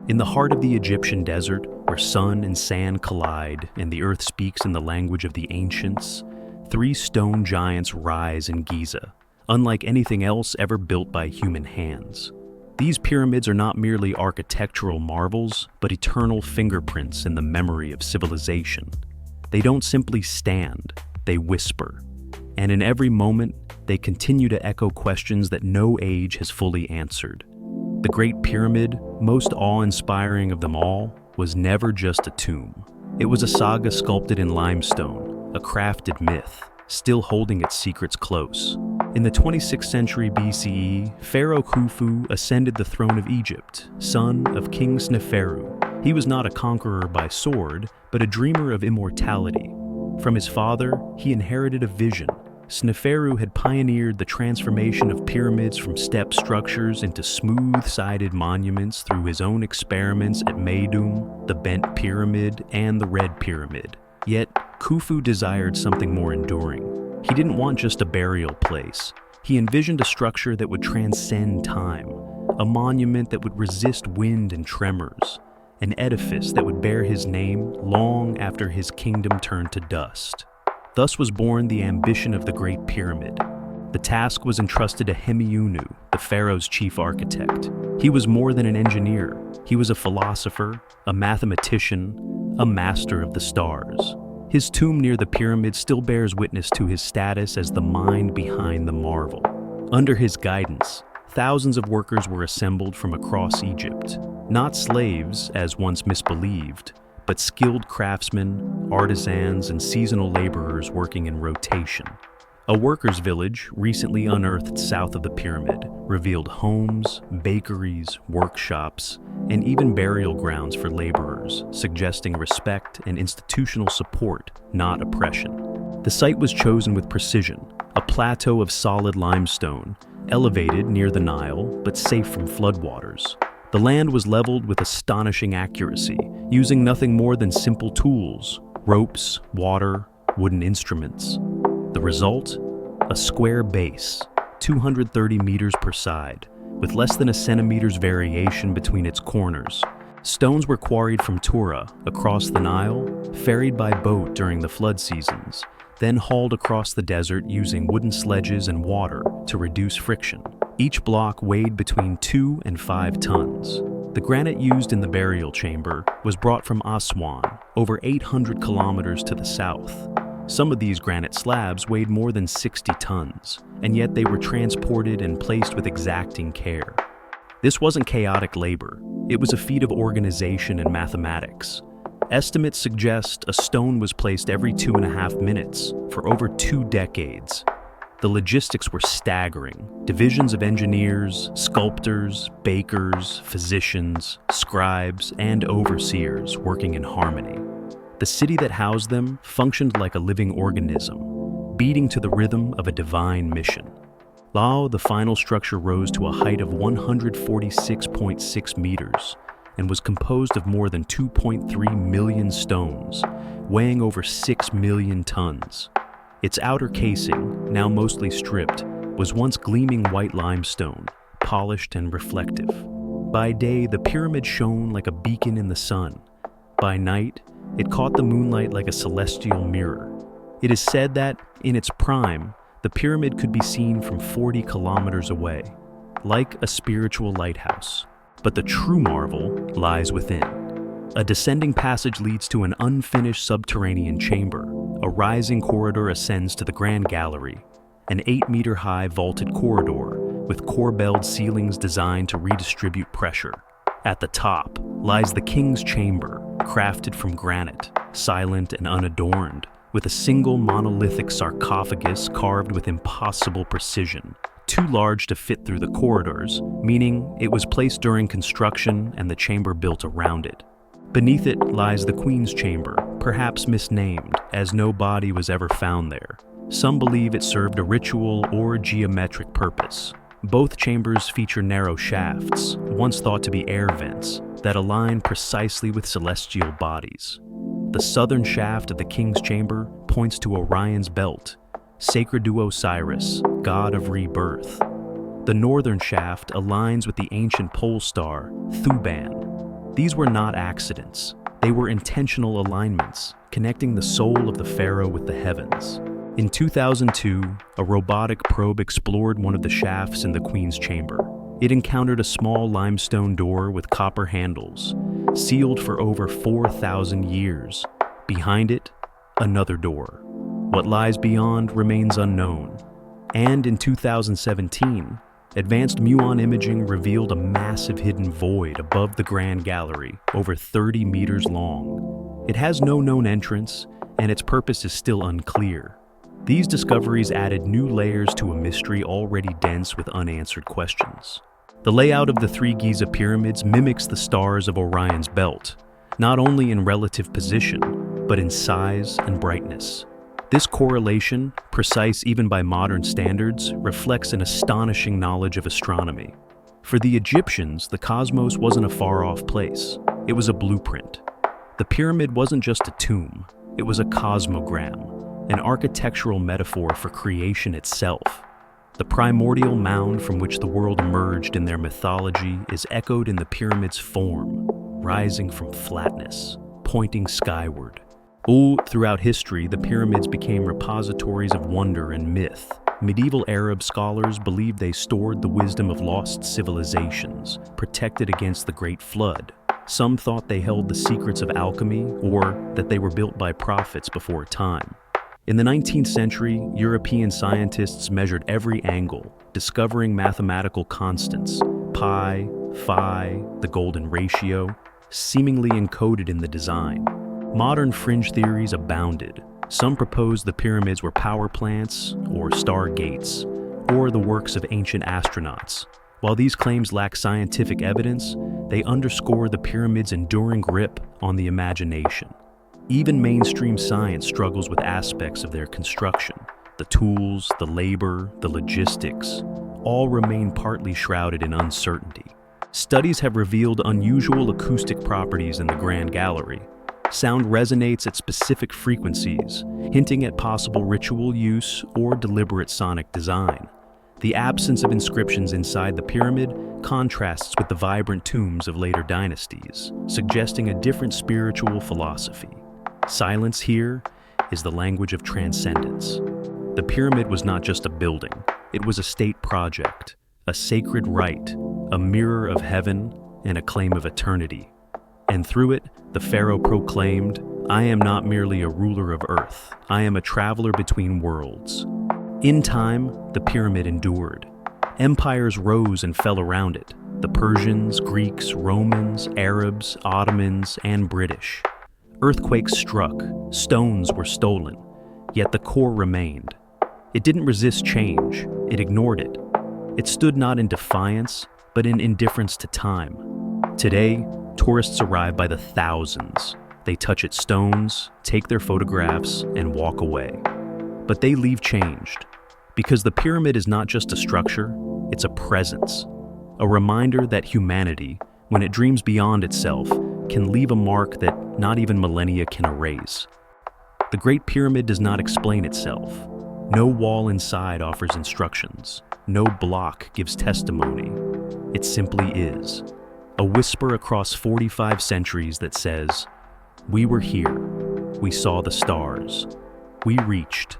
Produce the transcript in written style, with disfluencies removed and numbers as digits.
In the heart of the Egyptian desert, where sun and sand collide and the earth speaks in the language of the ancients, three stone giants rise in Giza, unlike anything else ever built by human hands. These pyramids are not merely architectural marvels, but eternal fingerprints in the memory of civilization. They don't simply stand, they whisper. And in every moment, they continue to echo questions that no age has fully answered. The Great Pyramid, most awe-inspiring of them all, was never just a tomb. It was a saga sculpted in limestone, a crafted myth, still holding its secrets close. In the 26th century BCE, Pharaoh Khufu ascended the throne of Egypt, son of King Sneferu. He was not a conqueror by sword, but a dreamer of immortality. From his father, he inherited a vision. Sneferu had pioneered the transformation of pyramids from step structures into smooth-sided monuments through his own experiments at Meidum, the Bent Pyramid, and the Red Pyramid. Yet, Khufu desired something more enduring. He didn't want just a burial place. He envisioned a structure that would transcend time, a monument that would resist wind and tremors, an edifice that would bear his name long after his kingdom turned to dust. Thus was born the ambition of the Great Pyramid. The task was entrusted to Hemiunu, the pharaoh's chief architect. He was more than an engineer. He was a philosopher, a mathematician, a master of the stars. His tomb near the pyramid still bears witness to his status as the mind behind the marvel. Under his guidance, thousands of workers were assembled from across Egypt. Not slaves, as once misbelieved, but skilled craftsmen, artisans, and seasonal laborers working in rotation. A workers' village, recently unearthed south of the pyramid, revealed homes, bakeries, workshops, and even burial grounds for laborers, suggesting respect and institutional support, not oppression. The site was chosen with precision, a plateau of solid limestone, elevated near the Nile, but safe from floodwaters. The land was leveled with astonishing accuracy, using nothing more than simple tools, ropes, water, wooden instruments. The result? A square base, 230 meters per side, with less than a centimeter's variation between its corners. Stones were quarried from Tura, across the Nile, ferried by boat during the flood seasons, then hauled across the desert using wooden sledges and water to reduce friction. Each block weighed between 2 and 5 tons. The granite used in the burial chamber was brought from Aswan, over 800 kilometers to the south. Some of these granite slabs weighed more than 60 tons, and yet they were transported and placed with exacting care. This wasn't chaotic labor. It was a feat of organization and mathematics. Estimates suggest a stone was placed every 2.5 minutes for over 2 decades. The logistics were staggering. Divisions of engineers, sculptors, bakers, physicians, scribes, and overseers working in harmony. The city that housed them functioned like a living organism, beating to the rhythm of a divine mission. Lao, the final structure, rose to a height of 146.6 meters and was composed of more than 2.3 million stones, weighing over 6 million tons. Its outer casing, now mostly stripped, was once gleaming white limestone, polished and reflective. By day, the pyramid shone like a beacon in the sun. By night, it caught the moonlight like a celestial mirror. It is said that, in its prime, the pyramid could be seen from 40 kilometers away, like a spiritual lighthouse. But the true marvel lies within. A descending passage leads to an unfinished subterranean chamber. A rising corridor ascends to the Grand Gallery, an 8-meter-high vaulted corridor with corbelled ceilings designed to redistribute pressure. At the top lies the King's Chamber, crafted from granite, silent and unadorned, with a single monolithic sarcophagus carved with impossible precision, too large to fit through the corridors, meaning it was placed during construction and the chamber built around it. Beneath it lies the Queen's Chamber, perhaps misnamed, as no body was ever found there. Some believe it served a ritual or geometric purpose. Both chambers feature narrow shafts, once thought to be air vents, that align precisely with celestial bodies. The southern shaft of the King's Chamber points to Orion's belt, sacred to Osiris, god of rebirth. The northern shaft aligns with the ancient pole star, Thuban. These were not accidents. They were intentional alignments, connecting the soul of the pharaoh with the heavens. In 2002, a robotic probe explored one of the shafts in the Queen's chamber. It encountered a small limestone door with copper handles, sealed for over 4,000 years. Behind it, another door. What lies beyond remains unknown. And in 2017, advanced muon imaging revealed a massive hidden void above the Grand Gallery, over 30 meters long. It has no known entrance, and its purpose is still unclear. These discoveries added new layers to a mystery already dense with unanswered questions. The layout of the three Giza pyramids mimics the stars of Orion's belt, not only in relative position, but in size and brightness. This correlation, precise even by modern standards, reflects an astonishing knowledge of astronomy. For the Egyptians, the cosmos wasn't a far-off place. It was a blueprint. The pyramid wasn't just a tomb, it was a cosmogram, an architectural metaphor for creation itself. The primordial mound from which the world emerged in their mythology is echoed in the pyramid's form, rising from flatness, pointing skyward. All throughout history, the pyramids became repositories of wonder and myth. Medieval Arab scholars believed they stored the wisdom of lost civilizations, protected against the Great Flood. Some thought they held the secrets of alchemy, or that they were built by prophets before time. In the 19th century, European scientists measured every angle, discovering mathematical constants, pi, phi, the golden ratio, seemingly encoded in the design. Modern fringe theories abounded. Some proposed the pyramids were power plants, or stargates, or the works of ancient astronauts. While these claims lack scientific evidence, they underscore the pyramids' enduring grip on the imagination. Even mainstream science struggles with aspects of their construction. The tools, the labor, the logistics, all remain partly shrouded in uncertainty. Studies have revealed unusual acoustic properties in the Grand Gallery. Sound resonates at specific frequencies, hinting at possible ritual use or deliberate sonic design. The absence of inscriptions inside the pyramid contrasts with the vibrant tombs of later dynasties, suggesting a different spiritual philosophy. Silence here is the language of transcendence. The pyramid was not just a building, it was a state project, a sacred rite, a mirror of heaven, and a claim of eternity. And through it, the pharaoh proclaimed, "I am not merely a ruler of earth, I am a traveler between worlds." In time, the pyramid endured. Empires rose and fell around it: the Persians, Greeks, Romans, Arabs, Ottomans, and British. Earthquakes struck, stones were stolen, yet the core remained. It didn't resist change, it ignored it. It stood not in defiance, but in indifference to time. Today, tourists arrive by the thousands. They touch its stones, take their photographs, and walk away. But they leave changed, because the pyramid is not just a structure, it's a presence. A reminder that humanity, when it dreams beyond itself, can leave a mark that not even millennia can erase. The Great Pyramid does not explain itself. No wall inside offers instructions. No block gives testimony. It simply is. A whisper across 45 centuries that says, "We were here. We saw the stars. We reached.